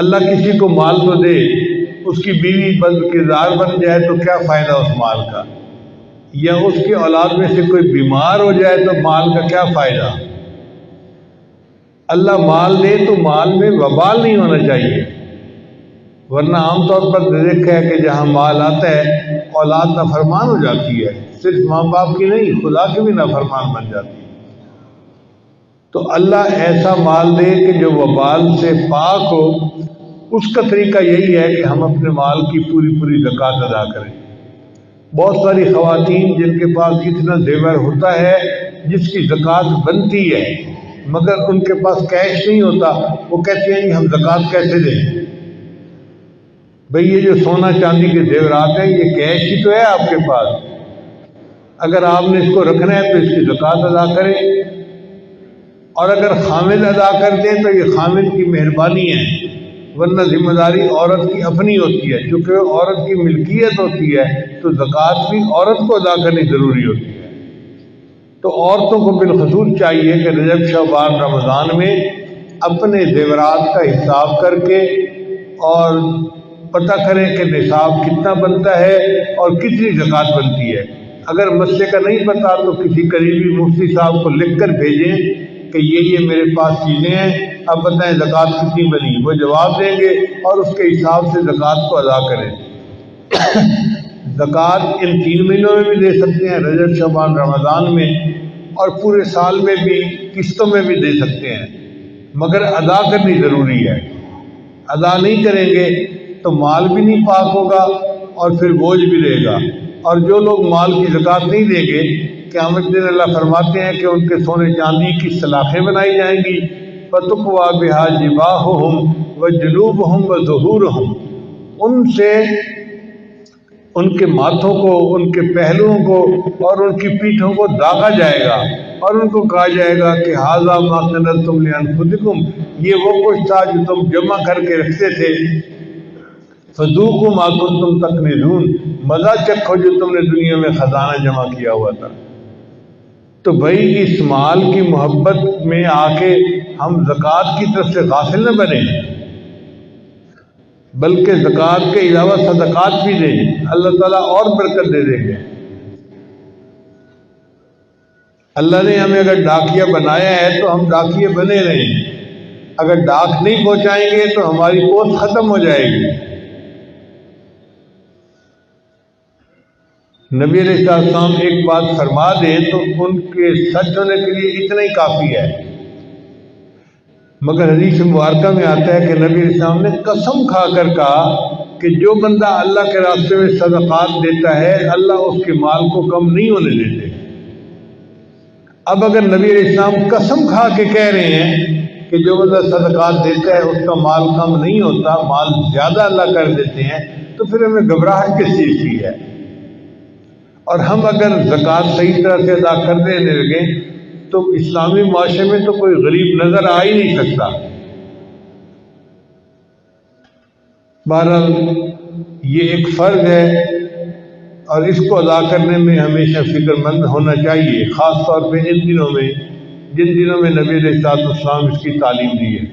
اللہ کسی کو مال تو دے، اس کی بیوی بد کردار بن جائے تو کیا فائدہ اس مال کا، یا اس کی اولاد میں سے کوئی بیمار ہو جائے تو مال کا کیا فائدہ۔ اللہ مال دے تو مال میں وبال نہیں ہونا چاہیے، ورنہ عام طور پر دیکھا ہے کہ جہاں مال آتا ہے اولاد نافرمان ہو جاتی ہے، صرف ماں باپ کی نہیں خدا کی بھی نافرمان بن جاتی ہے۔ تو اللہ ایسا مال دے کہ جو وبال سے پاک ہو۔ اس کا طریقہ یہی ہے کہ ہم اپنے مال کی پوری زکوٰۃ ادا کریں۔ بہت ساری خواتین جن کے پاس اتنا زیور ہوتا ہے جس کی زکوٰۃ بنتی ہے مگر ان کے پاس کیش نہیں ہوتا، وہ کہتے ہیں ہم زکوٰۃ کیسے دیں؟ بھئی یہ جو سونا چاندی کے زیورات ہیں یہ کیش ہی تو ہے آپ کے پاس، اگر آپ نے اس کو رکھنا ہے تو اس کی زکوٰۃ ادا کریں، اور اگر خامد ادا کر دیں تو یہ خامد کی مہربانی ہے، ورنہ ذمہ داری عورت کی اپنی ہوتی ہے، چونکہ عورت کی ملکیت ہوتی ہے تو زکوٰۃ بھی عورت کو ادا کرنی ضروری ہوتی ہے۔ تو عورتوں کو بالخصوص چاہیے کہ رجب شعبان رمضان میں اپنے زیورات کا حساب کر کے اور پتہ کریں کہ نصاب کتنا بنتا ہے اور کتنی زکوٰۃ بنتی ہے۔ اگر مسئلے کا نہیں پتہ تو کسی قریبی مفتی صاحب کو لکھ کر بھیجیں کہ یہ میرے پاس چیزیں ہیں، اب بتائیں زکوٰۃ کتنی بنی، وہ جواب دیں گے اور اس کے حساب سے زکوٰۃ کو ادا کریں۔ زکوٰۃ ان 3 مہینوں میں بھی دے سکتے ہیں، رجب شعبان رمضان میں، اور پورے سال میں بھی قسطوں میں بھی دے سکتے ہیں، مگر ادا کرنی ضروری ہے۔ ادا نہیں کریں گے تو مال بھی نہیں پاک ہوگا اور پھر بوجھ بھی رہے گا، اور جو لوگ مال کی زکوٰۃ نہیں دیں گے قیامت دن اللہ فرماتے ہیں کہ ان کے سونے چاندی کی سلاخیں بنائی جائیں گی، فَتُقْوَى بِهَا جِبَاهُهُمْ وَجُنُوبُهُمْ وَظُهُورُهُمْ، ان سے ان کے ماتھوں کو، ان کے پہلوؤں کو اور ان کی پیٹھوں کو داغا جائے گا، اور ان کو کہا جائے گا کہ هَذَا مَا كَنَزْتُمْ لِأَنفُسِكُمْ، یہ وہ کچھ تھا جو تم جمع کر کے رکھتے تھے، فَذُوقُوا مَا كُنتُمْ تَكْنِزُونَ، مزہ چکھو جو تم نے دنیا میں خزانہ جمع کیا ہوا تھا۔ تو بھائی اس مال کی محبت میں آ کے ہم زکوٰۃ کی طرف سے غافل نہ بنیں، بلکہ زکوٰۃ کے علاوہ صدقات بھی دیں، اللہ تعالیٰ اور برکت دے دیں گے۔ اللہ نے ہمیں اگر ڈاکیا بنایا ہے تو ہم ڈاکیے بنے رہیں، اگر ڈاک نہیں پہنچائیں گے تو ہماری پوسٹ ختم ہو جائے گی۔ نبی علیہ السلام ایک بات فرما دیں تو ان کے سچ ہونے کے لیے اتنا ہی کافی ہے، مگر حدیث مبارکہ میں آتا ہے کہ نبی علیہ السلام نے قسم کھا کر کہا کہ جو بندہ اللہ کے راستے میں صدقات دیتا ہے اللہ اس کے مال کو کم نہیں ہونے دیتے۔ اب اگر نبی علیہ السلام قسم کھا کے کہہ رہے ہیں کہ جو بندہ صدقات دیتا ہے اس کا مال کم نہیں ہوتا، مال زیادہ اللہ کر دیتے ہیں، تو پھر ہمیں گھبراہٹ کس چیز کی ہے؟ اور ہم اگر زکوٰۃ صحیح طرح سے ادا کر دینے لگیں تو اسلامی معاشرے میں تو کوئی غریب نظر آ ہی نہیں سکتا۔ بہرحال یہ ایک فرض ہے اور اس کو ادا کرنے میں ہمیشہ فکر مند ہونا چاہیے، خاص طور پہ ان دنوں میں جن دنوں میں نبی علیہ السلام اس کی تعلیم دی ہے۔